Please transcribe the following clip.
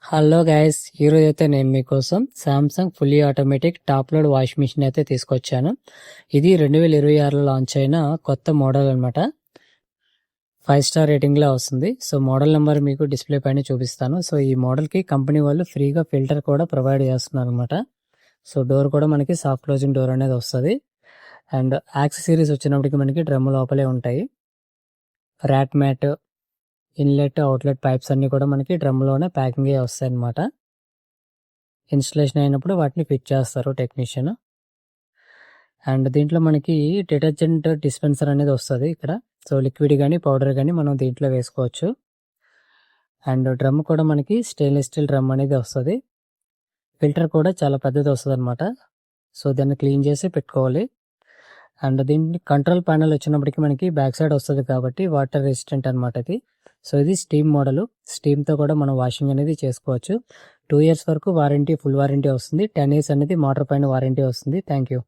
Hello guys, ఈరోజు అయితే నేను మీకోసం Samsung fully automatic top load washing machine అయితే తీసుకొచ్చాను. ఇది 2026లో లాంచ్ అయిన కొత్త మోడల్ అనమాట. 5 స్టార్ రేటింగ్ లో వస్తుంది. సో మోడల్ నెంబర్ మీకు డిస్ప్లే పైన చూపిస్తాను. సో ఈ మోడల్ కి కంపెనీ వాళ్ళు ఫ్రీగా ఫిల్టర్ కూడా ప్రొవైడ్ చేస్తున్నారు అనమాట. సో డోర్ కూడా మనకి సాఫ్ట్ క్లోజింగ్ డోర్ అనేది వస్తుంది. అండ్ యాక్సెసరీస్ వచ్చినప్పటికి మనకి డ్రమ్ లోపలే ఉంటాయి. Rat mat, inlet, outlet pipes అన్ని కూడా మనకి డ్రమ్లోనే ప్యాకింగ్ వస్తాయి అనమాట. ఇన్స్టలేషన్ అయినప్పుడు వాటిని ఫిట్ చేస్తారు టెక్నీషియన్. అండ్ దీంట్లో మనకి డిటర్జెంట్ డిస్పెన్సర్ అనేది వస్తుంది ఇక్కడ. సో లిక్విడ్ కానీ పౌడర్ కానీ మనం దీంట్లో వేసుకోవచ్చు. అండ్ డ్రమ్ కూడా మనకి స్టెయిన్లెస్ స్టీల్ డ్రమ్ అనేది వస్తుంది. ఫిల్టర్ కూడా చాలా పెద్దది వస్తుంది అనమాట. సో దాన్ని క్లీన్ చేసి పెట్టుకోవాలి. అండ్ దీనికి కంట్రోల్ ప్యానల్ వచ్చినప్పటికీ మనకి బ్యాక్ సైడ్ వస్తుంది కాబట్టి వాటర్ రెసిస్టెంట్ అనమాట ఇది. సో ఇది స్టీమ్ మోడల్. స్టీమ్తో కూడా మనం వాషింగ్ అనేది చేసుకోవచ్చు. 2 years వరకు వారంటీ, ఫుల్ వారంటీ వస్తుంది. 10 years అనేది మోటార్ పైన వారంటీ వస్తుంది. Thank you.